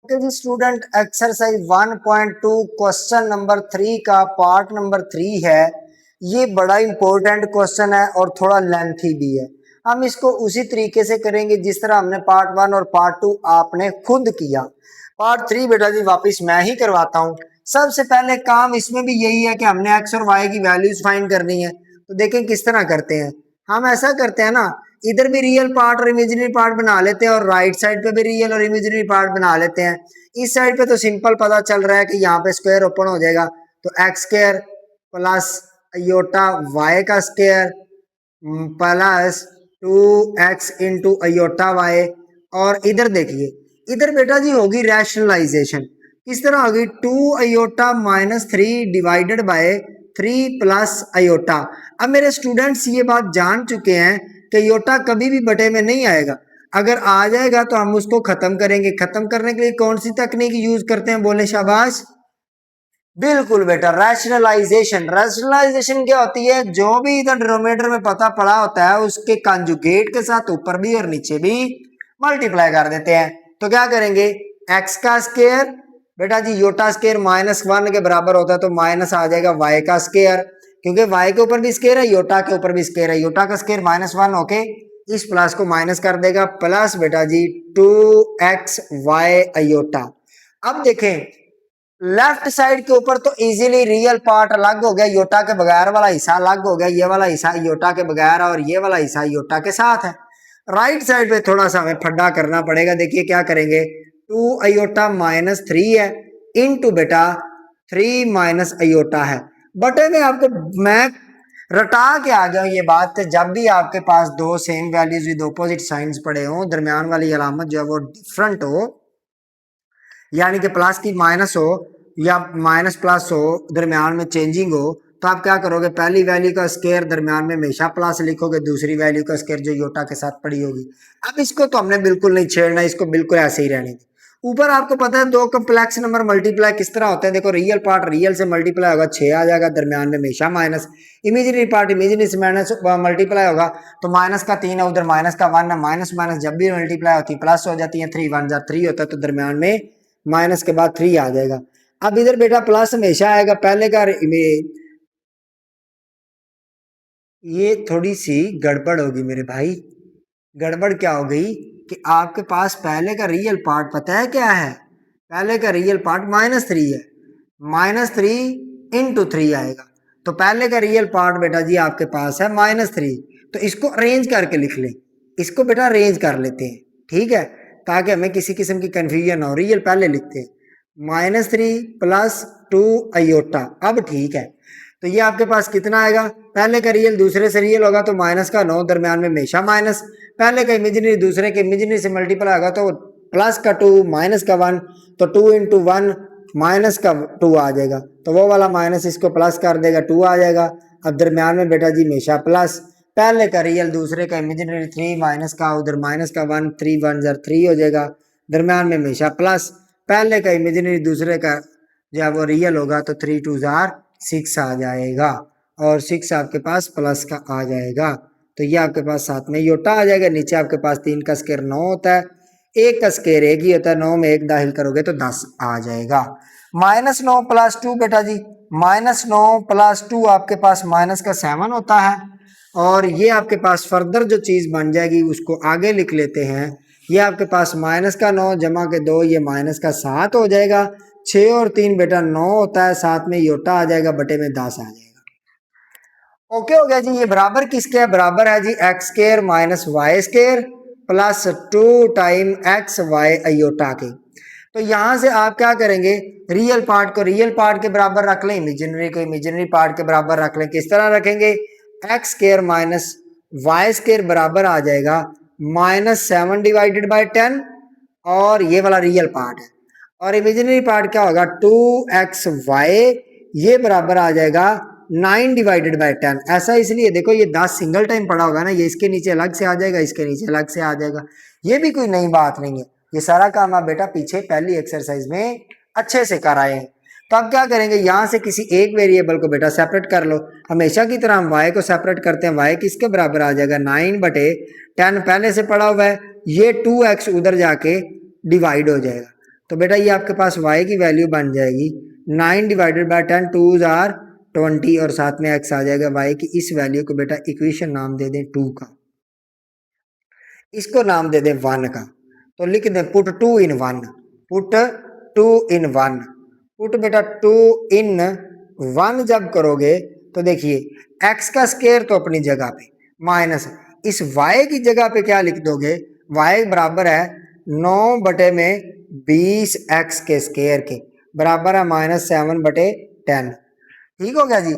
Okay जी student, exercise 1.2 question number 3 का part number 3 है। ये बड़ा इंपॉर्टेंट क्वेश्चन है और थोड़ा लेंथी भी है। हम इसको उसी तरीके से करेंगे जिस तरह हमने पार्ट 1 और पार्ट 2 आपने खुद किया। पार्ट 3 बेटा जी वापस मैं ही करवाता हूँ। सबसे पहले काम इसमें भी यही है कि हमने एक्स और वाई की वैल्यूज फाइंड करनी है। तो देखें किस तरह करते हैं। हम ऐसा करते हैं ना, इधर भी रियल पार्ट और इमेजिनरी पार्ट बना लेते हैं और राइट साइड पे भी रियल और इमेजिनरी पार्ट बना लेते हैं। इस साइड पे तो सिंपल पता चल रहा है कि यहाँ पे स्क्वायर ओपन हो जाएगा, तो X square plus iota Y का square plus 2x into iota Y. और इधर देखिए, इधर बेटा जी होगी रैशनलाइजेशन। किस तरह होगी, 2 अयोटा-3 डिवाइडेड बाय 3 प्लस अयोटा। अब मेरे स्टूडेंट्स ये बात जान चुके हैं कि अयोटा कभी भी बटे में नहीं आएगा। अगर आ जाएगा तो हम उसको खत्म करेंगे। खत्म करने के लिए कौन सी तकनीक यूज करते हैं, बोले शाबाश। बिल्कुल बेटा, रैशनलाइजेशन। रैशनलाइजेशन क्या होती है, जो भी इधर डिनोमिनेटर में पता पड़ा होता है उसके कंजुगेट के साथ ऊपर भी और नीचे भी मल्टीप्लाई कर देते हैं। तो क्या करेंगे, एक्स का स्क्वायर बेटा जी योटा स्क्वायर -1 के बराबर होता है, तो माइनस आ जाएगा वाई का स्क्वायर, क्योंकि वाई के ऊपर भी स्क्वायर है, योटा के ऊपर भी स्क्वायर है। योटा का स्क्वायर -1 होके इस प्लस को माइनस कर देगा, प्लस बेटा जी 2x वाई अयोटा। अब देखें लेफ्ट साइड के ऊपर तो इजीली रियल पार्ट अलग हो गया, योटा के बगैर वाला हिस्सा अलग हो गया। ये वाला हिस्सा योटा के बगैर और ये वाला हिस्सा योटा के साथ है। राइट साइड पे थोड़ा सा हमें फड्डा करना पड़ेगा। देखिए क्या करेंगे, 2 अयोटा -3 है इनटू बेटा 3 माइनस अयोटा है। बटे में आपको मैं रटा के आ गया ये बात, जब भी आपके पास दो same values with opposite science पड़े हो, दरमियान वाली अलामत जो है वो डिफरेंट हो, यानी कि प्लस की माइनस हो या माइनस प्लस हो, दरमियान में चेंजिंग हो, तो आप क्या करोगे, पहली वैल्यू का स्क्वायर दरमियान में हमेशा प्लस लिखोगे, दूसरी वैल्यू का स्क्वायर जो योटा के साथ पड़ी होगी। अब इसको तो हमने बिल्कुल नहीं छेड़ना, इसको बिल्कुल ऐसे ही रहने दें। ऊपर आपको पता है दो कम्प्लेक्स नंबर मल्टीप्लाई किस तरह होते हैं। देखो रियल पार्ट रियल से मल्टीप्लाई होगा 6 आ जाएगा, दरमियान में हमेशा माइनस। इमेजिनरी पार्ट इमेजिनरी से माइनस मल्टीप्लाई होगा तो माइनस का 3 है, उधर माइनस का 1 है। माइनस माइनस जब भी मल्टीप्लाई होती है प्लस हो जाती है, 3 1 3 होता है, तो दरमियान में माइनस के बाद 3 आ जाएगा। अब इधर बेटा प्लस हमेशा आएगा, पहले का ये थोड़ी सी गड़बड़ होगी मेरे भाई। गड़बड़ क्या हो गई कि आपके पास पहले का रियल पार्ट पता है क्या है, पहले का रियल पार्ट -3 है। -3 इंटू 3 आएगा, तो पहले का रियल पार्ट बेटा जी आपके पास है -3। तो इसको अरेंज करके लिख लें, इसको बेटा अरेंज कर लेते हैं, ठीक है, ताकि हमें किसी किस्म की कंफ्यूजन हो। रियल पहले लिखते हैं, -3 प्लस 2 अयोटा। अब ठीक है, तो ये आपके पास कितना आएगा, पहले का रियल दूसरे से रियल होगा तो माइनस का 9, दरमियान में हमेशा माइनस। पहले का इमेजिनरी दूसरे के इमेजिनरी से मल्टीप्लाई होगा तो प्लस का 2 माइनस का 1, तो 2 इंटू 1 माइनस का 2 आ जाएगा, तो वो वाला माइनस इसको प्लस कर देगा, 2 आ जाएगा। अब दरमियान में बेटा जी हमेशा प्लस, पहले का रियल दूसरे का इमेजिनरी 3 माइनस का, उधर माइनस का 1, 3 1 3 हो जाएगा, दरमियान में हमेशा प्लस। पहले का इमेजिनरी दूसरे का जब वो रियल होगा तो 3 2 6 आ जाएगा, और 6 आपके पास प्लस का आ जाएगा, तो ये आपके पास साथ में योटा आ जाएगा। नीचे आपके पास 3 का स्क्वायर 9 होता है, 1 का स्क्वायर 1 ही होता है, 9 में 1 दाखिल करोगे तो 10 आ जाएगा। -9 प्लस 2 बेटा जी, -9 प्लस 2 आपके पास माइनस का 7 होता है। और ये आपके पास फर्दर जो चीज़ बन जाएगी उसको आगे लिख लेते हैं। ये आपके पास माइनस का 9 जमा के 2, ये माइनस का 7 हो जाएगा। 6 और 3 बेटा 9 होता है, साथ में योटा आ जाएगा, बटे में 10 आ जाएगा। ओके हो गया जी। ये बराबर किसके है, बराबर है जी x square minus y square plus 2 time x y iota के। तो यहां से आप क्या करेंगे, रियल पार्ट को रियल पार्ट के बराबर रख लें, इमेजिनरी को इमेजिनरी पार्ट के बराबर रख लें। किस तरह रखेंगे, x square minus y square बराबर आ जाएगा -7 डिवाइडेड बाय 10, और ये वाला रियल पार्ट है। और इमेजिनरी पार्ट क्या होगा, 2xy, ये बराबर आ जाएगा 9 डिवाइडेड बाय 10। ऐसा इसलिए देखो ये 10 सिंगल टाइम पड़ा होगा ना, ये इसके नीचे अलग से आ जाएगा, इसके नीचे अलग से आ जाएगा। ये भी कोई नई बात नहीं है, ये सारा काम आप बेटा पीछे पहली एक्सरसाइज में अच्छे से कर आए हैं। तो अब क्या करेंगे, यहाँ से किसी एक वेरिएबल को बेटा सेपरेट कर लो। हमेशा की तरह हम y को सेपरेट करते हैं, y किसके बराबर आ जाएगा, 9/10 पहले से पड़ा हुआ है, ये 2x उधर जाके डिवाइड हो जाएगा। तो बेटा ये आपके पास y की वैल्यू बन जाएगी 9 डिवाइडेड बाय 10, 2 आर 20 और साथ में x आ जाएगा। y की इस वैल्यू को बेटा इक्वेशन नाम दे दें 2 का, इसको नाम दे दें 1 का। तो लिख दें पुट 2 इन 1, पुट 2 इन 1, पुट बेटा 2 इन 1 जब करोगे तो देखिए x का स्केयर तो अपनी जगह पे माइनस इस y की जगह पे क्या लिख दोगे, y बराबर है 9 बटे में 20 x के स्केयर के बराबर है -7/10। ठीक हो गया जी।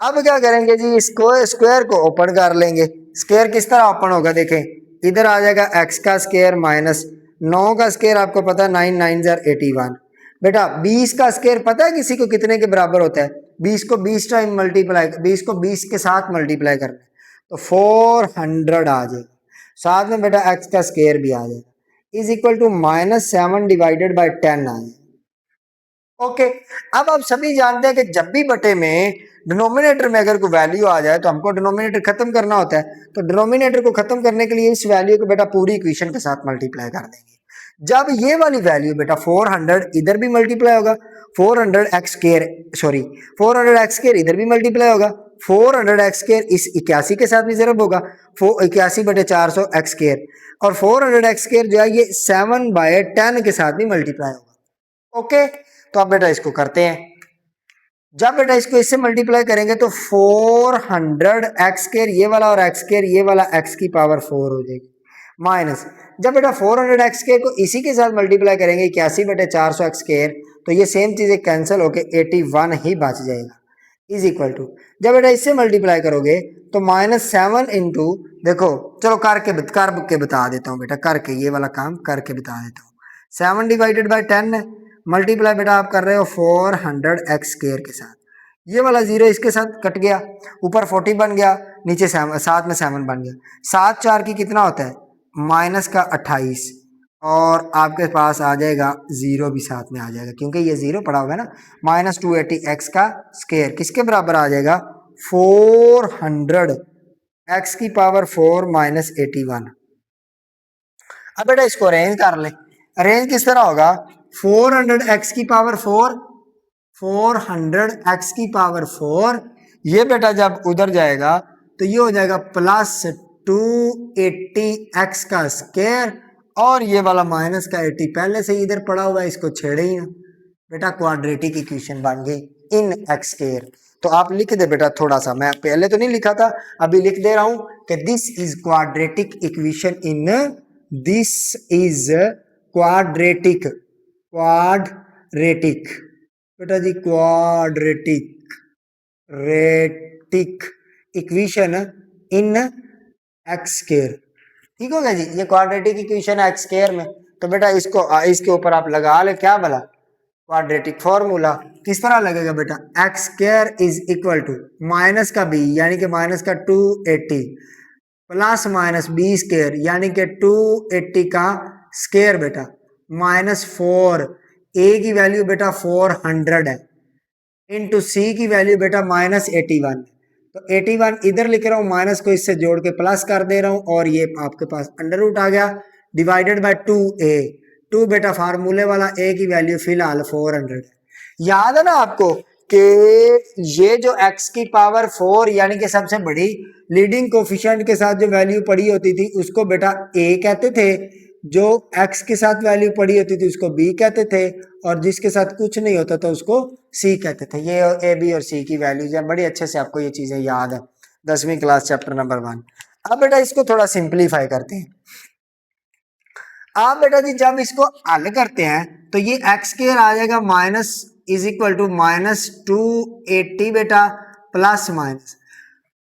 अब क्या करेंगे जी, इसको स्क्वायर को ओपन कर लेंगे। स्क्वायर किस तरह ओपन होगा, देखें इधर आ जाएगा x का स्क्वायर माइनस 9 का स्क्वायर आपको पता है 9 9 81। बेटा 20 का स्क्वायर पता है किसी को कितने के बराबर होता है, 20 को 20 टाइम मल्टीप्लाई, 20 को 20 के साथ मल्टीप्लाई करना तो 400 आ जाएगा। साथ में बेटा x का स्क्वायर भी आ जाएगा is equal to -7 divided by 10 आ जाएगा। ओके अब आप सभी जानते हैं कि जब भी बटे में डिनोमिनेटर में अगर कोई वैल्यू आ जाए तो हमको डिनोमिनेटर खत्म करना होता है। तो डिनोमिनेटर को खत्म करने के लिए इस वैल्यू को बेटा पूरी इक्वेशन के साथ मल्टीप्लाई कर देंगे। जब ये वाली वैल्यू बेटा 400 इधर भी मल्टीप्लाई होगा, 400x स्क्वायर इधर भी मल्टीप्लाई होगा, 400x स्क्वायर इस 81 के साथ भी जरब होगा 81/400 x स्क्वायर, और 400x स्क्वायर जो है ये 7/10 के साथ भी मल्टीप्लाई होगा। ओके तो अब बेटा इसको करते हैं। जब बेटा इसको इससे मल्टीप्लाई करेंगे तो 400x स्क्वायर ये वाला और x स्क्वायर ये वाला x की पावर 4 हो जाएगी माइनस, जब बेटा 400x स्क्वायर को इसी के साथ मल्टीप्लाई करेंगे 81/400 x स्क्वायर तो ये सेम चीजें कैंसिल होके 81 ही बच जाएगा इज इक्वल टू, जब बेटा इससे मल्टीप्लाई करोगे तो -7 इंटू, देखो चलो करके बता देता हूँ बेटा, करके ये वाला काम करके बता देता हूँ। 7 डिवाइडेड बाई 10 है, मल्टीप्लाई बेटा आप कर रहे हो 400x स्क्वायर के साथ, ये वाला 0 इसके साथ कट गया, ऊपर 40 बन गया, नीचे 7 में 7 बन गया, 7 4 की कितना होता है -28 और आपके पास आ जाएगा 0 भी साथ में आ जाएगा क्योंकि ये 0 पड़ा हुआ है ना। -280x का स्क्वायर किसके बराबर आ जाएगा 400 x की पावर 4 -81। अब बेटा इसको अरेंज कर ले, अरेंज किस तरह होगा 400x की पावर 4, 400x की पावर 4, ये बेटा जब उधर जाएगा तो ये हो जाएगा +280x का स्क्वायर और ये वाला माइनस का 80 पहले से इधर पड़ा हुआ है, इसको छेड़े ही ना बेटा, क्वाड्रेटिक इक्वेशन बन गई इन x स्क्वायर। तो आप लिख दे बेटा, थोड़ा सा मैं पहले तो नहीं लिखा था अभी लिख दे रहा हूं कि this is quadratic equation in, this is quadratic, quadratic बेटा जी क्वाड्रेटिक रेटिक इक्वेशन इन एक्स स्क्वायर। ठीक हो गया जी, ये क्वाड्रेटिक इक्वेशन है एक्स स्क्वायर में। तो बेटा इसको इसके ऊपर आप लगा ले क्या बोला क्वाड्रेटिक फॉर्मूला, किस तरह लगेगा बेटा x square is equal to minus का बी यानी कि माइनस का 280 प्लस माइनस बी स्क्वायर यानी कि 280 का स्क्वायर बेटा -4, ए की वैल्यू बेटा 400 है इंटू सी की वैल्यू बेटा -81। तो 81 इधर लिख रहा हूं, माइनस को इससे जोड़ के प्लस कर दे रहा हूं और ये आपके पास अंडर रूट आ गया डिवाइडेड बाय 2a, 2 बेटा फार्मूले वाला a की वैल्यू फिलहाल 400 है। याद है ना आपको कि ये जो x की पावर 4 यानी कि सबसे बड़ी लीडिंग कोफिशिएंट के साथ जो वैल्यू पड़ी होती थी उसको बेटा a कहते थे, जो x के साथ वैल्यू पड़ी होती थी उसको b कहते थे और जिसके साथ कुछ नहीं होता था उसको c कहते थे। ये a b और c की वैल्यूज है, बड़ी अच्छे से आपको ये चीजें याद है 10वीं क्लास चैप्टर नंबर 1। अब बेटा इसको थोड़ा सिंप्लीफाई करते हैं। आप बेटा जी जब इसको हल करते हैं तो ये x स्क्वायर आ जाएगा माइनस इज इक्वल टू -280 बेटा प्लस माइनस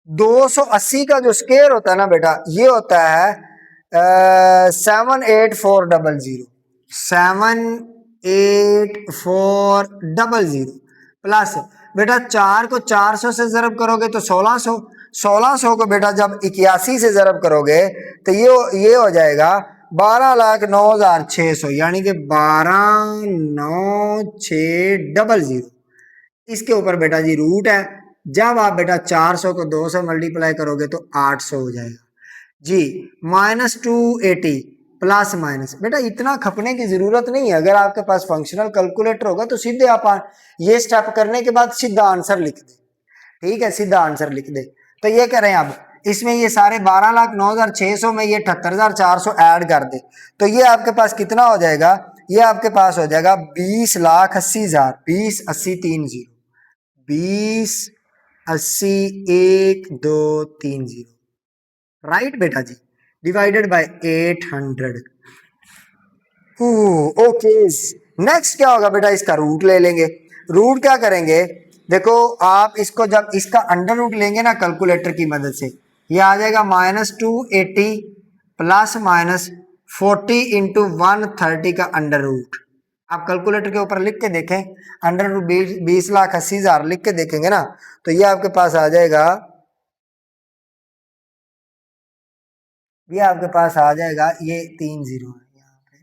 280 का जो स्क्वायर होता है ना बेटा ये होता है 78400, 78400 प्लस बेटा 4 को 400 से जरब करोगे तो 1600, 1600 को बेटा जब 81 से जरब करोगे तो ये हो जाएगा 12,09,600 यानी कि 12,9,600। इसके ऊपर बेटा जी रूट है, जब आप बेटा 400 को 2 से मल्टीप्लाई करोगे तो 800 हो जाएगा जी। -280 प्लस माइनस। बेटा इतना खपने की जरूरत नहीं है, अगर आपके पास फंक्शनल कैलकुलेटर होगा तो सीधे आप ये स्टेप करने के बाद सीधा आंसर लिख दे। ठीक है, सीधा आंसर लिख दे। तो ये करें अब इसमें ये सारे 12,09,600 में ये 78,400 ऐड कर दे, तो ये आपके पास कितना हो जाएगा, ये आपके पास हो जाएगा 20,80,000, 20,80,30, 20,80,1,2,30, राइट बेटा जी, डिवाइडेड बाय 800। ओके, नेक्स्ट क्या होगा बेटा, इसका रूट ले लेंगे। रूट क्या करेंगे, देखो आप इसको जब इसका अंडर रूट लेंगे ना कैलकुलेटर की मदद से, ये आ जाएगा -280 प्लस -40 इंटू 130 का अंडर रूट। आप कैलकुलेटर के ऊपर लिख के देखें, अंडर रूट 20,80,000 लिख के देखेंगे ना, तो ये आपके पास आ जाएगा, ये 3 0 है यहाँ पे।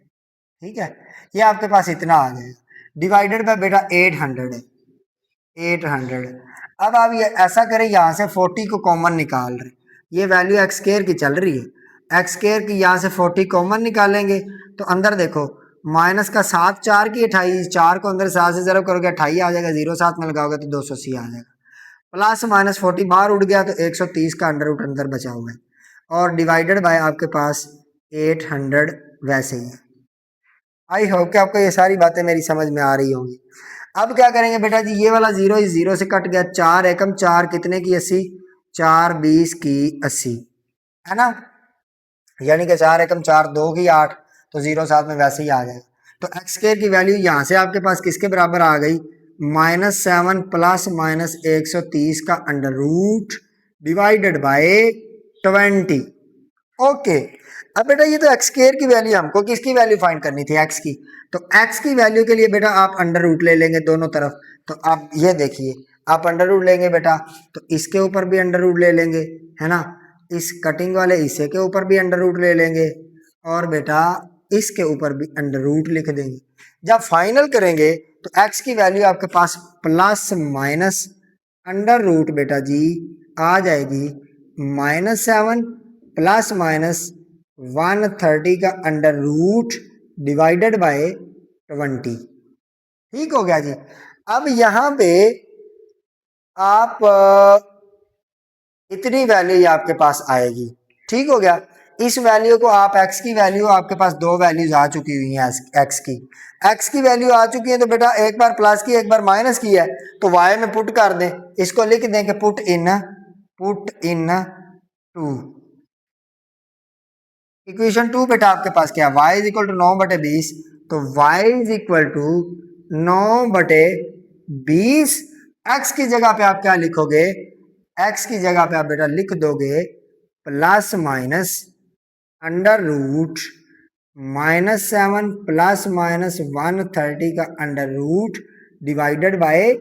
ठीक है, ये आपके पास इतना आ जाएगा, डिवाइडेड बाय बेटा 800 है, 800। अब आप ये ऐसा करें, यहाँ से 40 को कॉमन निकाल रहे, ये वैल्यू एक्स स्क्वायर की चल रही है, एक्स स्क्वायर की यहाँ से 40 कॉमन निकालेंगे तो अंदर देखो माइनस का 7 4 की 28, 4 को अंदर 7 से 0 करोगे 28 आ जाएगा, 0 7 में लगाओगे तो 280 आ जाएगा, प्लस -40 बाहर उड़ गया तो 130 का अंडर रूट अंदर बचा हुआ है, और डिवाइडेड बाय आपके पास 800 वैसे ही है। आई होप कि आपको ये सारी बातें मेरी समझ में आ रही होंगी। अब क्या करेंगे बेटा जी, ये वाला 0 इस 0 से कट गया, 4 एकम 4 कितने की 80, 4 20 की 80 है ना, यानी कि 4 एकम 4 2 की 8, तो 0 7 में वैसे ही आ जाएगा। तो एक्स स्क्वायर की वैल्यू यहाँ से आपके पास किसके बराबर आ गई, -7 प्लस -130 का under root divided by 20। Okay, अब बेटा ये तो एक्स स्क्वायर की वैल्यू, हमको किसकी वैल्यू फाइंड करनी थी, एक्स की, तो एक्स की वैल्यू के लिए बेटा आप अंडर रूट ले लेंगे दोनों तरफ। तो आप ये देखिए, आप अंडर रूट लेंगे बेटा, तो इसके ऊपर भी अंडर रूट ले लेंगे, है ना, इस कटिंग वाले हिस्से के ऊपर भी अंडर रूट ले लेंगे, और बेटा इसके ऊपर भी अंडर रूट लिख देंगे। जब फाइनल करेंगे तो एक्स की वैल्यू आपके पास प्लस माइनस अंडर रूट बेटा जी आ जाएगी -7 प्लस -130 का अंडर रूट डिवाइडेड बाय 20। ठीक हो गया जी। अब यहां पे आप इतनी वैल्यू आपके पास आएगी, ठीक हो गया। इस वैल्यू को आप एक्स की वैल्यू, आपके पास दो वैल्यूज आ चुकी हुई हैं, एक्स की वैल्यू आ चुकी है, तो बेटा एक बार प्लस की एक बार माइनस की है, तो वाई में पुट कर दें, इसको लिख दें कि पुट इन टू इक्वेशन 2। बेटा आपके पास क्या, y इज इक्वल टू 9/20, तो y is equal to 9/20। x की जगह पे आप क्या लिखोगे, x की जगह पे आप बेटा लिख दोगे plus minus under root -7 plus -130 का अंडर रूट डिवाइडेड बाय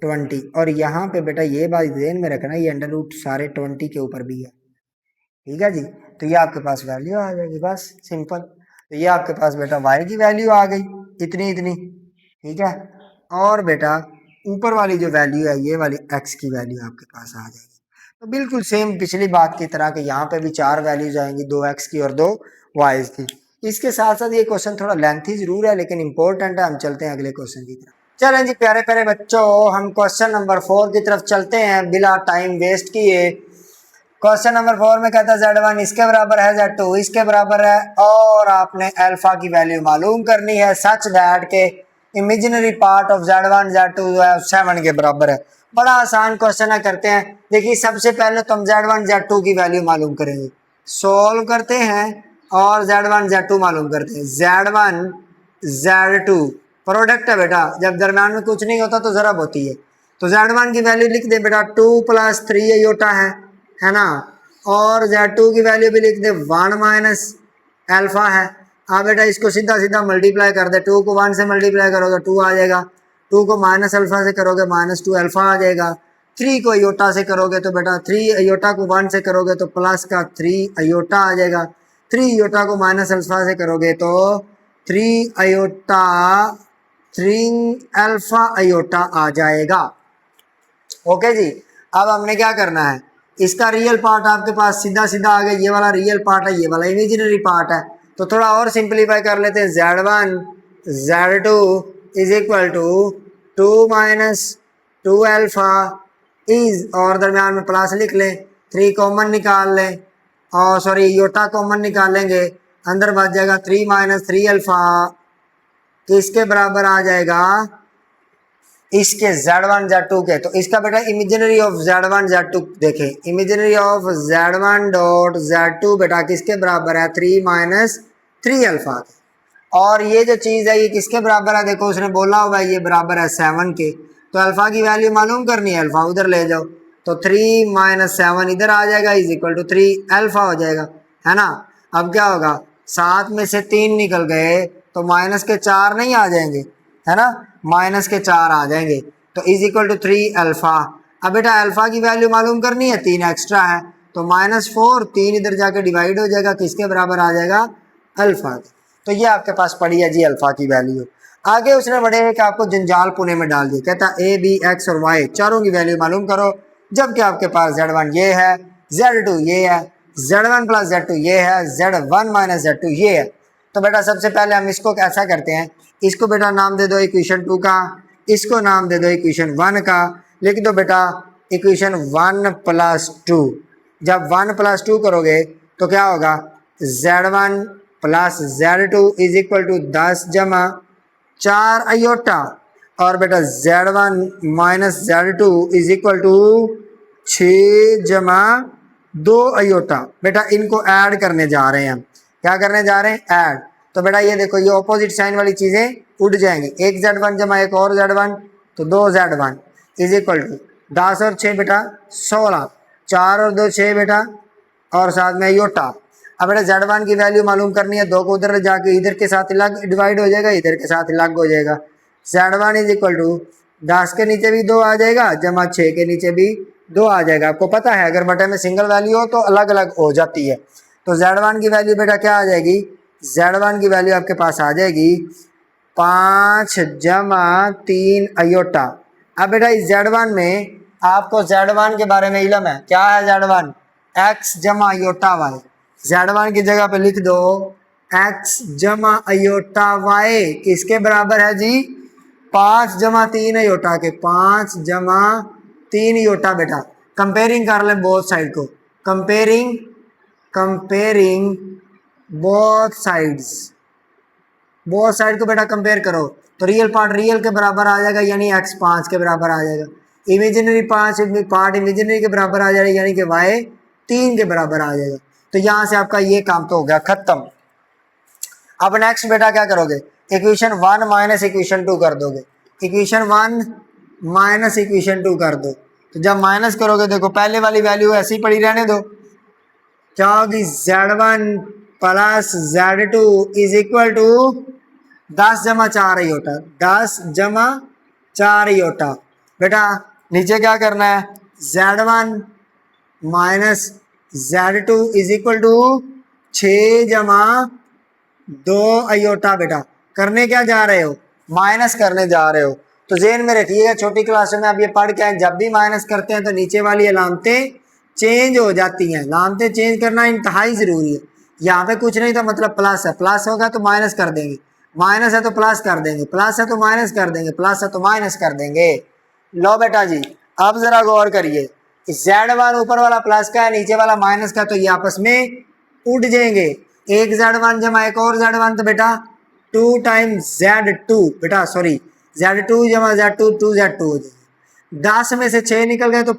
20, और यहाँ पे बेटा ये बात ध्यान में रखना, ये अंडर रूट सारे 20 के ऊपर भी है, ठीक है जी। तो ये आपके पास वैल्यू आ जाएगी, बस सिंपल। तो ये आपके पास बेटा y की वैल्यू आ गई इतनी, ठीक है, और बेटा ऊपर वाली जो वैल्यू है ये वाली x की वैल्यू आपके पास आ जाएगी। तो बिल्कुल सेम पिछली बात की तरह के यहाँ पे भी 4 वैल्यूज आएंगी, 2 x की और 2 y की। इसके साथ साथ ये क्वेश्चन थोड़ा लेंथी जरूर है लेकिन इंपॉर्टेंट है। हम चलते हैं अगले क्वेश्चन की तरफ। चलें जी प्यारे प्यारे बच्चों, हम क्वेश्चन नंबर 4 की तरफ चलते हैं बिना टाइम वेस्ट किए। क्वेश्चन नंबर 4 में कहता है Z1 इसके बराबर है, Z2 इसके बराबर है, और आपने अल्फा की वैल्यू मालूम करनी है, सच दैट के imaginary part of Z1 Z2 जो है 7 के बराबर है। बड़ा आसान क्वेश्चन है, करते हैं। देखिए सबसे पहले तो हम Z1 Z2 की वैल्यू मालूम करेंगे, सोल्व करते हैं और Z1 Z2 मालूम करते हैं। Z1 Z2 प्रोडक्ट है बेटा, जब दरम्यान में कुछ नहीं होता तो जरब होती है। तो Z1 की वैल्यू लिख दे बेटा 2 + 3 आयोटा है ना, और Z2 की वैल्यू भी लिख दे 1 माइनस अल्फा है। हाँ बेटा इसको सीधा सीधा मल्टीप्लाई कर दे, 2 को 1 से मल्टीप्लाई करोगे 2 आ जाएगा, 2 को माइनस अल्फा से करोगे -2 अल्फा आ जाएगा, 3 को अयोटा से करोगे तो बेटा 3 अयोटा को 1 से करोगे तो प्लस का 3 अयोटा आ जाएगा, 3 अयोटा को माइनस अल्फा से करोगे तो 3 अयोटा 3 अल्फा अयोटा आ जाएगा। ओके जी, अब हमने क्या करना है, इसका रियल पार्ट आपके पास सीधा सीधा आ गया, ये वाला रियल पार्ट है, ये वाला इमेजिनरी पार्ट है। तो थोड़ा और सिंप्लीफाई कर लेते हैं, Z1 Z2 is equal to 2 minus 2 alpha is, और दरम्यान में प्लस लिख लें, 3 कॉमन निकाल लें, और सॉरी योटा कॉमन निकालेंगे, अंदर बच जाएगा 3 माइनस 3 अल्फा, इसके बराबर आ जाएगा इसके Z1 Z2 के। तो इसका बेटा इमेजिनरी ऑफ Z1 Z2 देखें, imaginary of Z1 dot Z2 बेटा किसके बराबर है, 3 माइनस 3 अल्फा के। और ये जो चीज़ है ये किसके बराबर है, देखो उसने बोला हुआ है ये बराबर है 7 के। तो अल्फा की वैल्यू मालूम करनी है, अल्फा उधर ले जाओ, तो 3 माइनस 7 इधर आ जाएगा, इज इक्वल टू 3 अल्फा हो जाएगा, है ना। अब क्या होगा, 7 में से 3 निकल गए तो माइनस के 4 नहीं आ जाएंगे, है ना, माइनस के 4 आ जाएंगे, तो इज इक्वल टू 3 अल्फा। अब बेटा अल्फा की वैल्यू मालूम करनी है, 3 एक्स्ट्रा है, तो -4, 3 इधर जाके डिवाइड हो जाएगा, किसके बराबर आ जाएगा, अल्फा के। तो ये आपके पास पड़ी है जी अल्फा की वैल्यू। आगे उसने बड़े कि आपको जंजाल पुणे में डाल दिया, कहता ए बी एक्स और वाई चारों की वैल्यू मालूम करो, जबकि आपके पास Z1 ये है, Z2 ये है, Z1 प्लस Z2 ये है, Z1 माइनस Z2 ये है। तो बेटा सबसे पहले हम इसको कैसा करते हैं, इसको बेटा नाम दे दो इक्वेशन 2 का, इसको नाम दे दो इक्वेशन 1 का, लिख दो बेटा इक्वेशन 1 प्लस 2। जब 1 प्लस 2 करोगे तो क्या होगा, Z1 plus Z2 is equal to 10 जमा 4 अयोटा, और बेटा Z1 minus Z2 is equal to 6 जमा 2 अयोटा। बेटा इनको ऐड करने जा रहे हैं हम, क्या करने जा रहे हैं, ऐड। तो बेटा ये देखो ये ऑपोजिट साइन वाली चीज़ें उड़ जाएंगी, एक Z1 जमा एक और Z1 तो 2 Z1 इज इक्वल टू 10 और 6 बेटा 16, 4 और 2 6 बेटा, और साथ में अयोटा। अब बेटा Z1 की वैल्यू मालूम करनी है, 2 को उधर जाके इधर के साथ अलग डिवाइड हो जाएगा, इधर के साथ अलग हो जाएगा। Z1 इज इक्वल टू 10 के नीचे भी 2 आ जाएगा, जमा 6 के नीचे भी 2 आ जाएगा। आपको पता है अगर बटे में सिंगल वैल्यू हो तो अलग अलग हो जाती है। तो Z1 की वैल्यू बेटा क्या आ जाएगी, Z1 की वैल्यू आपके पास आ जाएगी 5 जमा 3 अयोटा। अब बेटा इस Z1 में आपको Z1 के बारे में इल्म है, क्या है Z1, x जमा अयोटा y। Z1 की जगह पे लिख दो x जमा अयोटा y किसके बराबर है जी, 5 जमा 3 अयोटा के, 5 जमा 3 अयोटा। बेटा कंपेयरिंग कर लें बोथ साइड को, comparing both sides, both side को बेटा कंपेयर करो तो रियल पार्ट रियल के बराबर आ जाएगा, यानी x 5 के बराबर आ जाएगा, इमेजिनरी पार्ट इमेजिनरी के बराबर आ जाएगा, यानी कि y 3 के बराबर आ जाएगा। तो यहाँ से आपका ये काम तो हो गया खत्म। अब नेक्स्ट बेटा क्या करोगे, इक्वेशन 1 माइनस इक्वेशन 2 कर दोगे, इक्वेशन 1 माइनस इक्वेशन 2 कर दो। तो जब माइनस करोगे देखो पहले वाली वैल्यू ऐसे ही पड़ी रहने दो, क्या होगी, Z1 plus Z2 is equal to 10 जमा 4 अयोटा, 10 जमा 4 अयोटा। बेटा नीचे क्या करना है, Z1 minus Z2 is equal to 6 जमा 2 अयोटा। बेटा करने क्या जा रहे हो, माइनस करने जा रहे हो। तो ज़हन में रखिएगा छोटी क्लासों में आप ये पढ़ के जब भी माइनस करते हैं तो नीचे वाली अलामतें चेंज हो जाती हैं, अलामतें चेंज करना इंतहाई ज़रूरी है। यहाँ पे कुछ नहीं था मतलब प्लस है, प्लस होगा तो माइनस कर देंगे, माइनस है तो प्लस कर देंगे, प्लस है तो माइनस कर देंगे, प्लस है तो माइनस कर देंगे। लो बेटा जी अब ज़रा गौर करिए, Z1 ऊपर वाला प्लस का है नीचे वाला माइनस का, तो ये आपस में उठ जाएंगे, एक Z1 जमा एक और Z1 तो बेटा 2 टाइम्स Z2, बेटा सॉरी Z2 जमा Z2 2Z2 हो जाएगी। 10 में से 6 निकल गए तो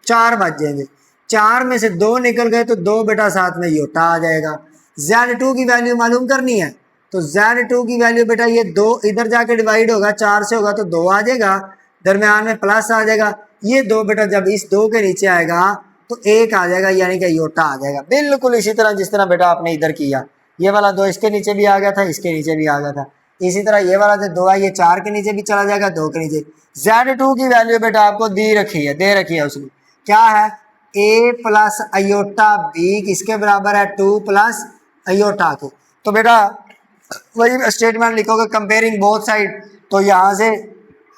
4 बच जाएंगे, 4 में से 2 निकल गए तो 2 बेटा साथ में योटा आ जाएगा। Z2 की वैल्यू मालूम करनी है, तो Z2 की वैल्यू बेटा ये 2 इधर जाके डिवाइड होगा, 4 से होगा तो 2 आ जाएगा, दरमियान में प्लस आ जाएगा, ये 2 बेटा जब इस 2 के नीचे आएगा तो 1 आ जाएगा, यानी कि योटा आ जाएगा। बिल्कुल इसी तरह जिस तरह बेटा आपने इधर किया, ये वाला 2 इसके नीचे भी आ गया था, इसके नीचे भी आ गया था, इसी तरह ये वाला जो 2 है ये 4 के नीचे भी चला जाएगा, 2 के नीचे। Z2 की वैल्यू बेटा आपको दे रखी है उसमें, क्या है, a प्लस अयोटा b किसके बराबर है, 2 प्लस अयोटा के। तो बेटा वही स्टेटमेंट लिखोगे कंपेयरिंग बोथ साइड, तो यहाँ से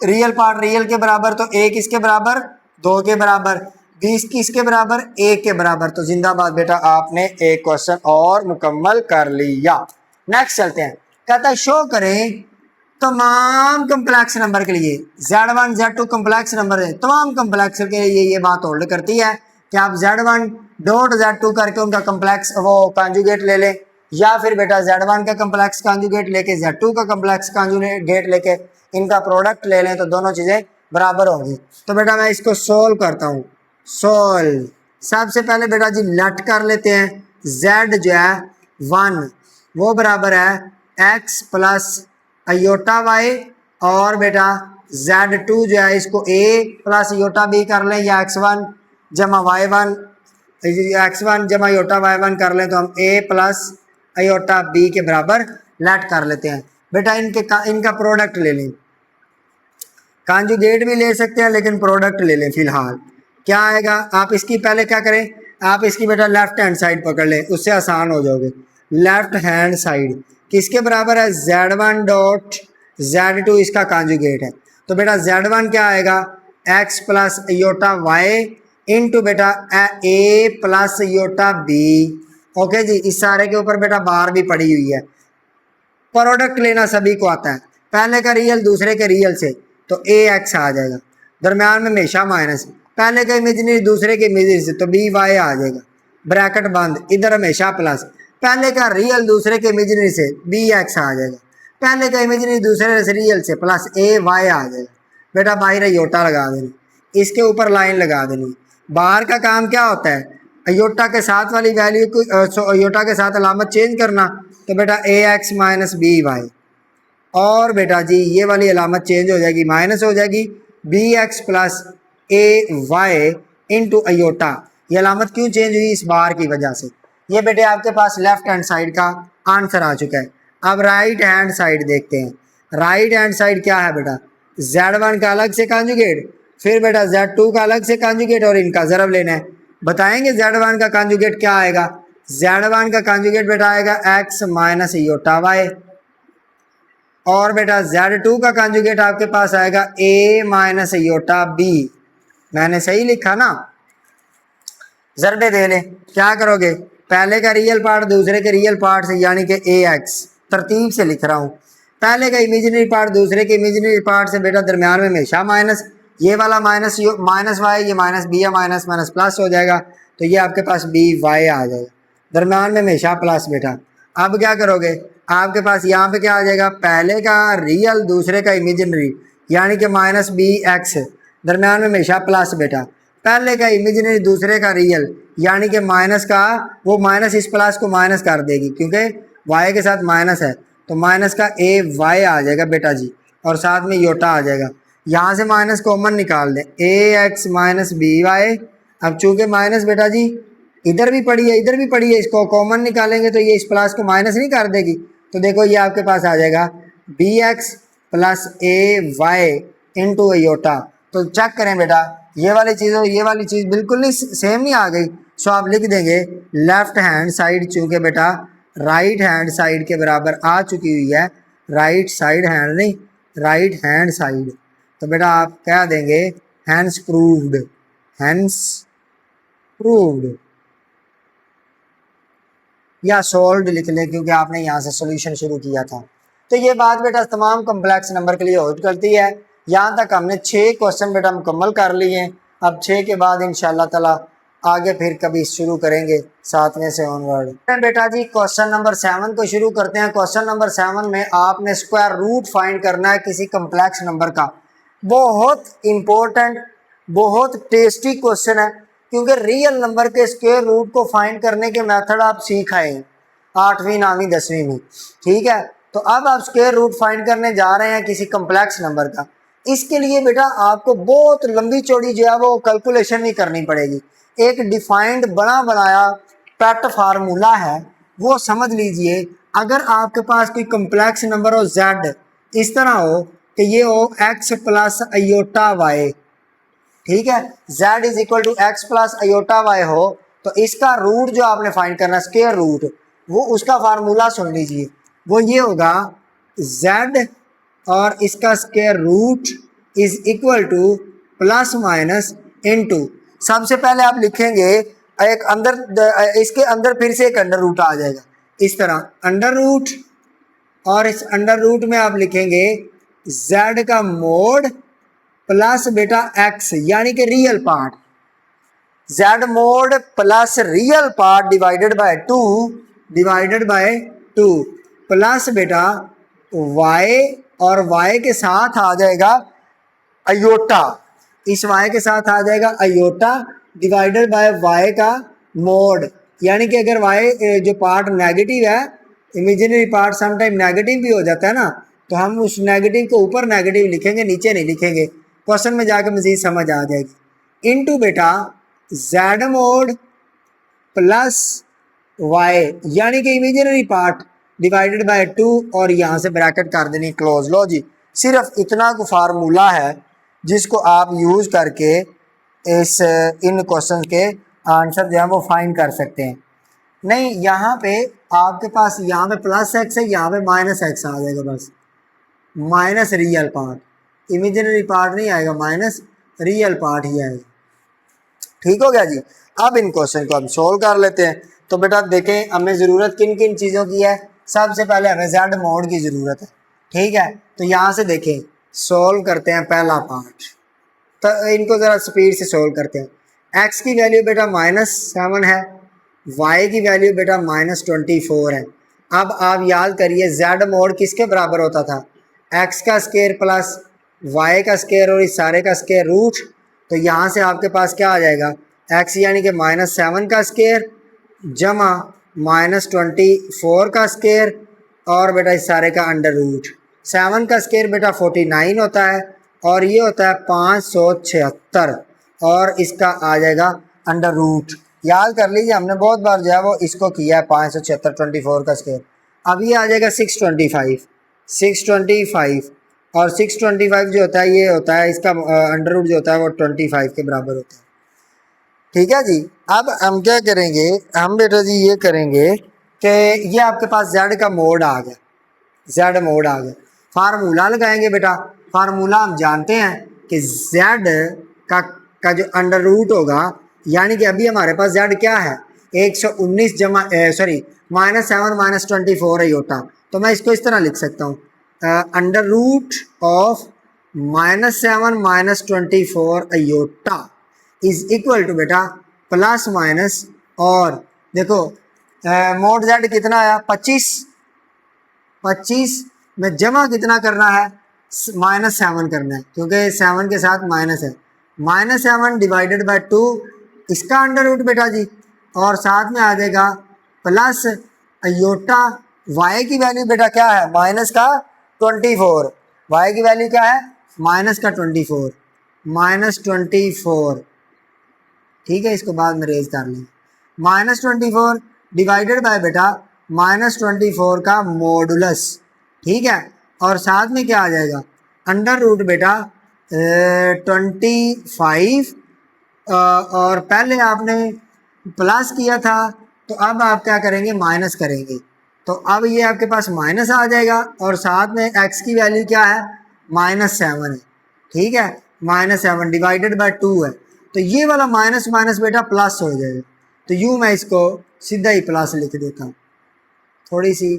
रियल पार्ट रियल के बराबर तो a किसके बराबर, 2 के बराबर, 20 किसके बराबर, ए के बराबर। तो जिंदाबाद बेटा, आपने एक क्वेश्चन और मुकम्मल कर लिया। नेक्स्ट चलते हैं, कहता है शो करें तमाम कम्प्लेक्स नंबर के लिए, Z1 Z2 कम्प्लेक्स नंबर है, तमाम कम्प्लेक्स के लिए ये बात होल्ड करती है कि आप Z1 डॉट Z2 करके उनका कम्प्लेक्स वो कॉन्जुगेट ले लें, या फिर बेटा Z1 का कम्प्लेक्स कॉन्जुगेट लेके Z2 का कम्प्लेक्स कॉन्जुगेट लेके इनका प्रोडक्ट ले लें तो दोनों चीज़ें बराबर होंगी। तो बेटा मैं इसको सोल्व करता हूँ। सोल्व, सबसे पहले बेटा जी लेट कर लेते हैं, Z जो है 1 वो बराबर है x प्लस अयोटा y, और बेटा Z2 जो है इसको a प्लस अयोटा b कर लें, या x1 जमा y1, x1 जमा अयोटा y1 कर लें तो हम a प्लस अयोटा b के बराबर लेट कर लेते हैं। बेटा इनका प्रोडक्ट ले लें, कॉन्जुगेट भी ले सकते हैं लेकिन प्रोडक्ट ले लें फिलहाल। क्या आएगा, आप इसकी पहले क्या करें, आप इसकी बेटा लेफ्ट हैंड साइड पकड़ लें, उससे आसान हो जाओगे। लेफ्ट हैंड साइड किसके बराबर है, Z1 डॉट Z2 इसका कॉन्जुगेट है। तो बेटा Z1 क्या आएगा, x plus iota y into बेटा a plus iota b। Okay जी, इस सारे के ऊपर बेटा बार भी पड़ी हुई है। प्रोडक्ट लेना सभी को आता है, पहले का रियल दूसरे के रियल से, तो ax आ जाएगा, दरम्यान में हमेशा माइनस, पहले का इमेजिनरी दूसरे के इमेजिनरी से तो by आ जाएगा, ब्रैकेट बंद, इधर हमेशा प्लस, पहले का रियल दूसरे के इमेजिनरी से bx आ जाएगा, पहले का इमेजिनरी दूसरे से रियल से प्लस ay आ जाएगा। बेटा बाहर अयोटा लगा देनी, इसके ऊपर लाइन लगा देनी। बाहर का काम क्या होता है, अयोटा के साथ वाली वैल्यू को अयोटा के साथ अलामत चेंज करना, तो बेटा ax माइनस by, और बेटा जी ये वाली अलामत चेंज हो जाएगी, माइनस हो जाएगी, bx plus ay into iota. ये अलामत क्यों चेंज हुई, इस बार की वजह से। ये बेटे आपके पास लेफ्ट हैंड साइड का आंसर आ चुका है। अब राइट हैंड साइड देखते हैं, राइट हैंड साइड क्या है बेटा, Z1 का अलग से कॉन्जुगेट, फिर बेटा Z2 का अलग से कॉन्जुगेट, और इनका ज़रब लेना है। बताएंगे Z1 का कॉन्जुगेट क्या आएगा, Z1 का कॉन्जुगेट बेटा आएगा x माइनस अयोटा y, और बेटा Z2 का कॉन्जुगेट आपके पास आएगा a माइनस अयोटा b। मैंने सही लिखा ना, ज़रबे दे लें, क्या करोगे, पहले का रियल पार्ट दूसरे के रियल पार्ट से, यानी कि ax, तरतीब से लिख रहा हूँ, पहले का इमेजिनरी पार्ट दूसरे के इमेजिनरी पार्ट से बेटा दरम्यान में हमेशा माइनस, ये वाला माइनस माइनस वाई, ये माइनस बी है, माइनस माइनस प्लस हो जाएगा, तो ये आपके पास बी वाई आ जाएगा, दरम्यान में हमेशा प्लस। बेटा अब क्या करोगे, आपके पास यहाँ पे क्या आ जाएगा, पहले का रियल दूसरे का इमेजिनरी, यानी कि माइनस बी एक्स, दरम्यान में हमेशा प्लस। बेटा पहले का इमेजिनरी दूसरे का रियल, यानी कि माइनस का, वो माइनस इस प्लस को माइनस कर देगी क्योंकि वाई के साथ माइनस है, तो माइनस का ए वाई आ जाएगा बेटा जी, और साथ में योटा आ जाएगा। यहाँ से माइनस कॉमन निकाल दें, ए एक्स माइनस बी वाई। अब चूंकि माइनस बेटा जी इधर भी पड़ी है इधर भी पड़ी है, इसको कॉमन निकालेंगे तो ये इस प्लस को माइनस नहीं कर देगी, तो देखो ये आपके पास आ जाएगा बी एक्स प्लस ए वाई इंटू अयोटा। तो चेक करें बेटा, ये वाली चीज़ और ये वाली चीज़ बिल्कुल नहीं सेम नहीं आ गई, सो आप लिख देंगे लेफ्ट हैंड साइड, चूँकि बेटा राइट हैंड साइड के बराबर आ चुकी हुई है, राइट साइड हैंड नहीं, राइट हैंड साइड, तो बेटा आप क्या देंगे, हैंस प्रूव्ड, हैंस प्रूव्ड, या सोल्व्ड लिख लें क्योंकि आपने यहाँ से सॉल्यूशन शुरू किया था। तो ये बात बेटा तमाम कम्प्लेक्स नंबर के लिए होल्ड करती है। यहाँ तक हमने 6 क्वेश्चन बेटा मुकम्मल कर लिए हैं, अब 6 के बाद इंशाल्लाह ताला आगे फिर कभी शुरू करेंगे 7वें से ऑनवर्ड। बेटा जी क्वेश्चन नंबर 7 को शुरू करते हैं। क्वेश्चन नंबर 7 में आपने स्क्वायर रूट फाइंड करना है किसी कम्प्लेक्स नंबर का। बहुत इम्पोर्टेंट, बहुत टेस्टी क्वेश्चन है, क्योंकि रियल नंबर के स्क्वायर रूट को फाइंड करने के मेथड आप सीख आए 8वीं 9वीं 10वीं में, ठीक है। तो अब आप स्क्वायर रूट फाइंड करने जा रहे हैं किसी कम्प्लेक्स नंबर का। इसके लिए बेटा आपको बहुत लंबी चौड़ी जो है वो कैलकुलेशन नहीं करनी पड़ेगी, एक डिफाइंड बना बनाया पैट फार्मूला है, वो समझ लीजिए। अगर आपके पास कोई कम्प्लेक्स नंबर हो z इस तरह हो कि ये हो x प्लस अयोटा वाई, ठीक है, z is equal to x plus iota y हो, तो इसका रूट जो आपने फाइंड करना है स्क्वायर रूट, वो उसका फार्मूला सुन लीजिए, वो ये होगा z और इसका square root is equal to plus minus into सबसे पहले आप लिखेंगे एक अंदर, इसके अंदर फिर से एक अंडर रूट आ जाएगा इस तरह अंडर रूट, और इस अंडर रूट में आप लिखेंगे z का मोड प्लस बेटा x यानी कि real part, z mode plus real part divided by 2 plus बेटा y, और y के साथ आ जाएगा अयोटा, इस y के साथ आ जाएगा अयोटा डिवाइडेड बाय y का मोड, यानी कि अगर y जो पार्ट नेगेटिव है, इमेजिनरी पार्ट समटाइम नेगेटिव भी हो जाता है ना, तो हम उस नेगेटिव को ऊपर नेगेटिव लिखेंगे, नीचे नहीं लिखेंगे, क्वेश्चन में जाकर मजीद समझ आ जाएगी। इनटू बेटा z मोड प्लस y यानी कि इमेजिनरी पार्ट डिवाइडेड बाय 2, और यहाँ से ब्रैकेट कर देनी क्लोज। लो जी, सिर्फ इतना को फार्मूला है जिसको आप यूज़ करके इन क्वेश्चन के आंसर जो है वो फाइंड कर सकते हैं। नहीं, यहाँ पे आपके पास यहाँ पे प्लस एक्स है, यहाँ पे माइनस एक्स आ जाएगा, बस minus real part, imaginary part नहीं आएगा, माइनस रियल पार्ट ही आएगा। ठीक हो गया जी। अब इन क्वेश्चन को हम सोल्व कर लेते हैं। तो बेटा देखें हमें ज़रूरत किन किन चीज़ों की है। सबसे पहले हमें z मोड की ज़रूरत है, ठीक है। तो यहाँ से देखें सोल्व करते हैं पहला पार्ट, तो इनको ज़रा स्पीड से सोल्व करते हैं। x की वैल्यू बेटा -7 है, y की वैल्यू बेटा -24 है। अब आप याद करिए z मोड किसके बराबर होता था, x का स्क्वायर प्लस y का स्क्वायर और इस सारे का स्क्वायर रूट। तो यहाँ से आपके पास क्या आ जाएगा, x यानी कि -7 का स्क्वायर जमा -24 का स्क्वायर और बेटा इस सारे का अंडर रूट। 7 का स्क्वायर बेटा 49 होता है और ये होता है 576, और इसका आ जाएगा अंडर रूट। याद कर लीजिए, हमने बहुत बार जो है वो इसको किया है 576 24 का स्क्वायर। अब ये आ जाएगा 625 और 625 जो होता है ये होता है इसका अंडर रूट जो होता है वो 25 के बराबर होता है। ठीक है जी। अब हम क्या करेंगे, हम बेटा जी ये करेंगे कि ये आपके पास z का मोड आ गया, z मोड आ गया, फार्मूला लगाएंगे बेटा। फार्मूला हम जानते हैं कि z का जो अंडर रूट होगा, यानी कि अभी हमारे पास z क्या है 119 जमा -7 -24 अयोटा। तो मैं इसको इस तरह लिख सकता हूँ, under root of -7 -24 iota is equal to बेटा प्लस माइनस, और देखो मोड z कितना आया 25 में जमा कितना करना है -7 करना है, क्योंकि 7 के साथ माइनस है, -7 डिवाइडेड बाय 2 इसका अंडर रूट बेटा जी, और साथ में आ जाएगा प्लस अयोटा। y की वैल्यू बेटा क्या है माइनस का 24, y की वैल्यू क्या है माइनस का 24 -24, ठीक है। इसको बाद में रेज कर लें, -24 डिवाइडेड बाय बेटा -24 का मॉडुलस, ठीक है। और साथ में क्या आ जाएगा अंडर रूट बेटा 25, और पहले आपने प्लस किया था तो अब आप क्या करेंगे माइनस करेंगे, तो अब ये आपके पास माइनस आ जाएगा, और साथ में x की वैल्यू क्या है -7 है, ठीक है। -7 डिवाइडेड बाय 2 है, तो ये वाला माइनस माइनस बेटा प्लस हो जाएगा। तो यूँ मैं इसको सीधा ही प्लस लिख देता हूँ, थोड़ी सी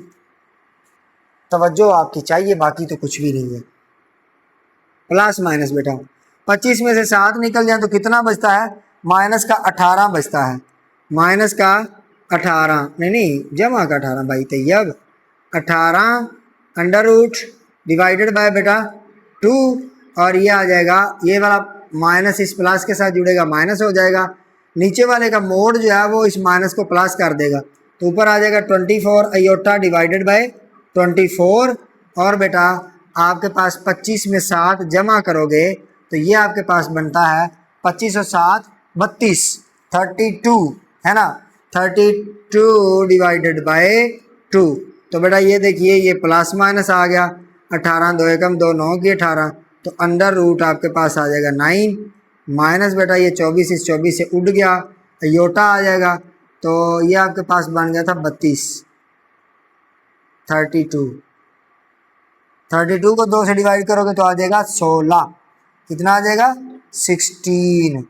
तवज्जो आपकी चाहिए, बाकी तो कुछ भी नहीं है। प्लस माइनस बेटा 25 में से 7 निकल जाए तो कितना बचता है माइनस का 18 बचता है, माइनस का 18 नहीं जमा का 18 भाई Tayyab 18 under root divided by बेटा 2, और ये आ जाएगा ये वाला माइनस इस प्लस के साथ जुड़ेगा माइनस हो जाएगा, नीचे वाले का मोड जो है वो इस माइनस को प्लस कर देगा, तो ऊपर आ जाएगा 24 अयोटा डिवाइडेड बाय 24, और बेटा आपके पास 25 में 7 जमा करोगे तो ये आपके पास बनता है 25 और 7 32 32 है ना, 32 डिवाइडेड बाय 2। तो बेटा ये देखिए ये प्लस माइनस आ गया, 18 2 एकम 2 9 की 18, तो अंडर रूट आपके पास आ जाएगा 9 माइनस बेटा ये 24 इस 24 से उड़ गया, अयोटा आ जाएगा, तो ये आपके पास बन गया था 32 32 को 2 से डिवाइड करोगे तो आ जाएगा 16, कितना आ जाएगा 16,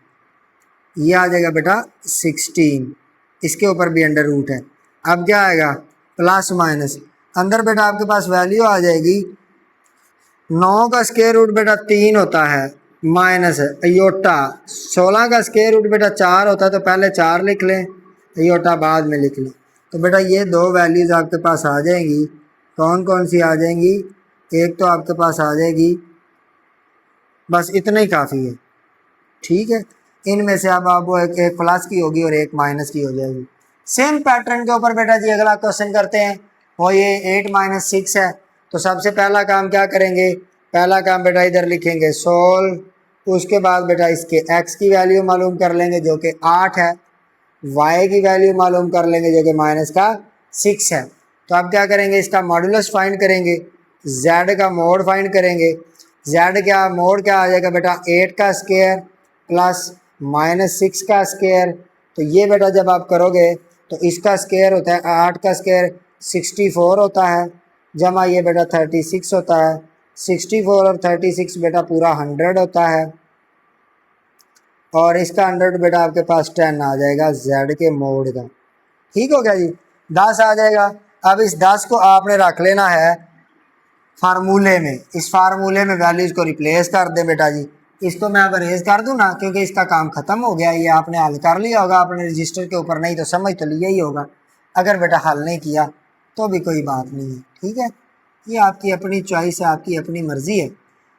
ये आ जाएगा बेटा 16, इसके ऊपर भी अंडर रूट है। अब क्या आएगा प्लस माइनस, अंदर बेटा आपके पास वैल्यू आ जाएगी 9 का स्क्वायर रूट बेटा 3 होता है माइनस अयोटा 16 का स्क्वायर रूट बेटा 4 होता है, तो पहले 4 लिख लें, अयोटा बाद में लिख लें। तो बेटा ये दो वैल्यूज़ आपके पास आ जाएंगी। कौन कौन सी आ जाएंगी? एक तो आपके पास आ जाएगी, बस इतना ही काफ़ी है, ठीक है। इनमें से अब आप वो एक प्लस की होगी और एक माइनस की हो जाएगी। सेम पैटर्न के ऊपर बेटा जी अगला क्वेश्चन करते हैं। वो ये 8 - 6 है, तो सबसे पहला काम क्या करेंगे? पहला काम बेटा इधर लिखेंगे सोल्व, उसके बाद बेटा इसके x की वैल्यू मालूम कर लेंगे जो कि 8 है, y की वैल्यू मालूम कर लेंगे जो कि -6 है। तो अब क्या करेंगे? इसका मॉडुलस फाइंड करेंगे, z का मोड फाइंड करेंगे। z क्या मोड क्या आ जाएगा बेटा? 8 का स्क्वायर प्लस -6 का स्क्वायर। तो ये बेटा जब आप करोगे तो इसका स्क्वायर होता है 8 का स्क्वायर 64 होता है, जमा ये बेटा 36 होता है। 64 और 36 बेटा पूरा 100 होता है, और इसका 100 बेटा आपके पास 10 आ जाएगा z के मोड का। ठीक हो गया जी, 10 आ जाएगा। अब इस 10 को आपने रख लेना है फार्मूले में, इस फार्मूले में वैल्यूज़ को रिप्लेस कर दे बेटा जी। इसको मैं अब अरेज कर दूँ ना, क्योंकि इसका काम ख़त्म हो गया। ये आपने हल कर लिया होगा अपने रजिस्टर के ऊपर, नहीं तो समझ तो लिया ही होगा। अगर बेटा हल नहीं किया तो भी कोई बात नहीं है, ठीक है। ये आपकी अपनी चॉइस है, आपकी अपनी मर्ज़ी है।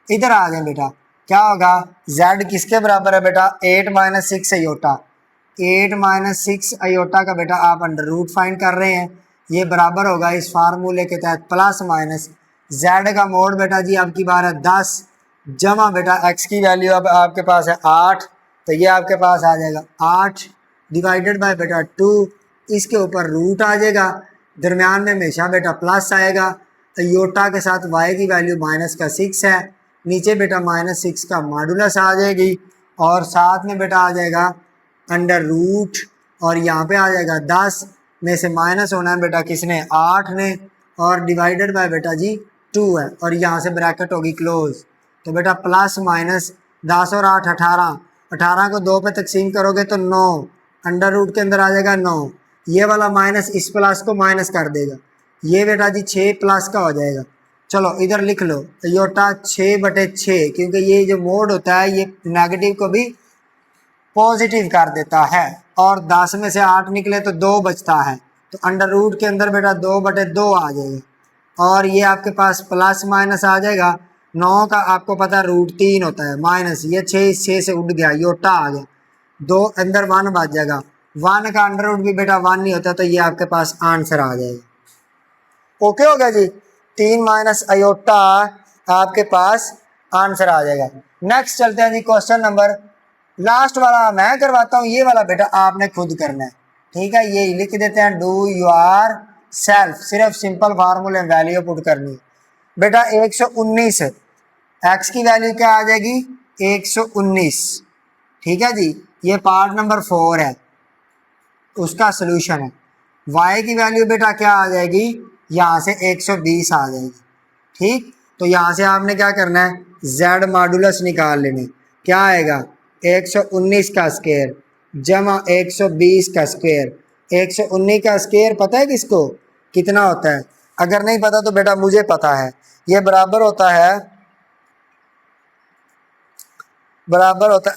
इधर आ जाए बेटा, क्या होगा? z किसके बराबर है बेटा? 8 - 6 अयोटा। 8 - 6 अयोटा का बेटा आप अंडर रूट फाइंड कर रहे हैं, ये बराबर होगा इस फार्मूले के तहत प्लस माइनस z का मोड बेटा जी आपकी बार है 10, जमा बेटा x की वैल्यू अब आपके पास है 8, तो ये आपके पास आ जाएगा 8 डिवाइडेड बाय बेटा 2, इसके ऊपर रूट आ जाएगा, दरमियान में हमेशा बेटा प्लस आएगा। अयोटा के साथ y की वैल्यू -6 है, नीचे बेटा -6 का मॉडुलस आ जाएगी, और साथ में बेटा आ जाएगा अंडर रूट, और यहाँ पे आ जाएगा 10 में से माइनस होना है बेटा किसने? 8 ने, और डिवाइडेड बाय बेटा जी 2 है, और यहाँ से ब्रैकेट होगी क्लोज। तो बेटा प्लस माइनस 10 और 8 18, 18 को 2 पे तकसीम करोगे तो 9, अंडर रूट के अंदर आ जाएगा 9, ये वाला माइनस इस प्लस को माइनस कर देगा, ये बेटा जी 6 प्लस का हो जाएगा। चलो इधर लिख लो अयोटा 6/6, क्योंकि ये जो मोड होता है ये नेगेटिव को भी पॉजिटिव कर देता है, और 10 में से 8 निकले तो 2 बचता है, तो अंडर रूट के अंदर बेटा 2/2 आ जाएगा, और ये आपके पास प्लस माइनस आ जाएगा। 9 का आपको पता है रूट 3 होता है, माइनस ये 6 इस 6 से उठ गया, योटा आ गया, 2 अंदर 1 बच जाएगा, 1 का अंडर रूट भी बेटा 1 नहीं होता, तो ये आपके पास आंसर आ जाएगा। ओके हो गया जी, 3 माइनस अयोटा आपके पास आंसर आ जाएगा। नेक्स्ट चलते हैं जी, क्वेश्चन नंबर लास्ट वाला मैं करवाता हूँ, ये वाला बेटा आपने खुद करना है, ठीक है। ये लिख देते हैं डू योर सेल्फ, सिर्फ सिंपल फार्मूले वैल्यू पुट करनी है बेटा। 119 एक्स की वैल्यू क्या आ जाएगी? 119, ठीक है जी। ये पार्ट नंबर 4 है, उसका सोल्यूशन है। y की वैल्यू बेटा क्या आ जाएगी? यहाँ से 120 आ जाएगी, ठीक। तो यहाँ से आपने क्या करना है? z मॉडुलस निकाल लेने, क्या आएगा? 119 का स्क्वायर जमा 120 का स्क्वायर। 119 का स्क्वायर पता है किसको कितना होता है? अगर नहीं पता तो बेटा मुझे पता है, ये बराबर होता है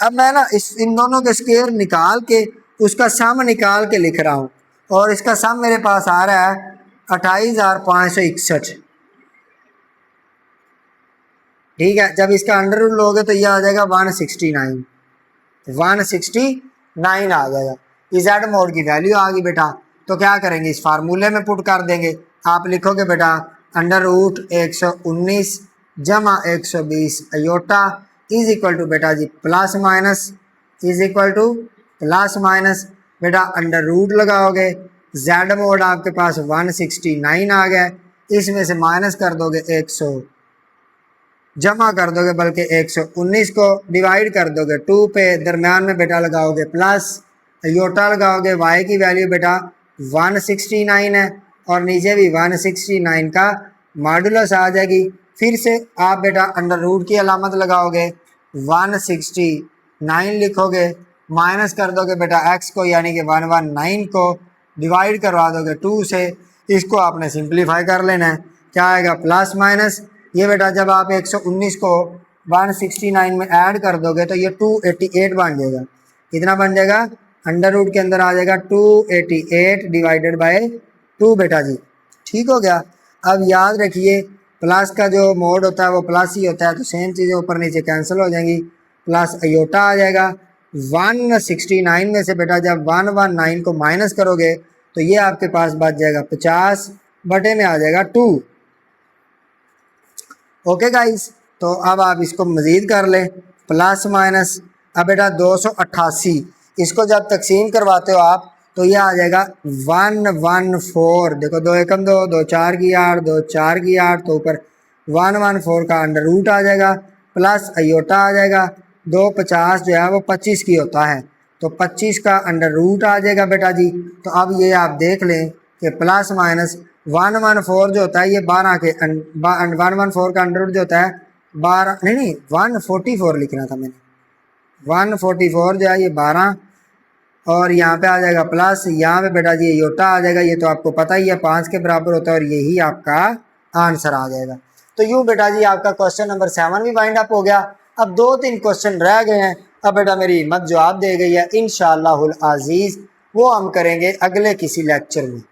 अब मैं ना इन दोनों के स्क्वायर निकाल के उसका सम निकाल के लिख रहा हूँ, और इसका सम मेरे पास आ रहा है 28,561, ठीक है। जब इसका अंडर रूट लोगे तो ये आ जाएगा 169 आ जाएगा। z मोड की वैल्यू आ गई बेटा, तो क्या करेंगे? इस फार्मूले में पुट कर देंगे। आप लिखोगे बेटा अंडर रूट 119 जमा 120 अयोटा इज इक्वल टू बेटा जी plus minus, is equal to plus minus बेटा अंडर रूट लगाओगे, z मोड आपके पास 169 आ गया, इसमें से माइनस कर दोगे 100, जमा कर दोगे बल्कि 119 को डिवाइड कर दोगे 2 पे, दरम्यान में बेटा लगाओगे प्लस, अयोटा लगाओगे, y की वैल्यू बेटा 169 है, और नीचे भी 169 का मॉडुलस आ जाएगी। फिर से आप बेटा अंडर रूट की अलामत लगाओगे, 169 लिखोगे, माइनस कर दोगे बेटा x को, यानी कि 119 को डिवाइड करवा दोगे 2 से, इसको आपने सिंप्लीफाई कर लेना है। क्या आएगा प्लस माइनस, ये बेटा जब आप 119 को 169 में ऐड कर दोगे तो ये 288 बन जाएगा। कितना बन जाएगा, अंडर रूट के अंदर आ जाएगा 288 डिवाइडेड बाय 2 बेटा जी। ठीक हो गया। अब याद रखिए प्लस का जो मोड होता है वो प्लस ही होता है, तो सेम चीज़ें ऊपर नीचे कैंसिल हो जाएंगी, प्लस अयोटा आ जाएगा। 169 में से बेटा जब 119 को माइनस करोगे तो ये आपके पास बच जाएगा 50 बटे में आ जाएगा 2। ओके गाइस, तो अब आप इसको मज़ीद कर लें, प्लस माइनस। अब बेटा 288 इसको जब तकसीम करवाते हो आप तो ये आ जाएगा 114। देखो 2 एकम 2, 2 4 की 8, 2 4 की 8, तो ऊपर 114 का अंडर रूट आ जाएगा, प्लस अयोटा आ जाएगा। 250 जो है वो 25 की होता है, तो 25 का अंडर रूट आ जाएगा बेटा जी। तो अब ये आप देख लें कि प्लस माइनस 114 जो होता है ये 12 के 114 का अंडर रूट जो होता है 12, नहीं 144 लिखना था मैंने, 144 जो है ये 12, और यहाँ पे आ जाएगा प्लस, यहाँ पे बेटा जी योटा आ जाएगा। ये तो आपको पता ही है 5 के बराबर होता है और यही आपका आंसर आ जाएगा। तो यूँ बेटा जी आपका क्वेश्चन नंबर 7 भी वाइंड अप हो गया। अब 2-3 क्वेश्चन रह गए हैं। अब बेटा मेरी हिम्मत जवाब दे गई है, इंशाअल्लाहुल अज़ीज़ वो हम करेंगे अगले किसी लेक्चर में।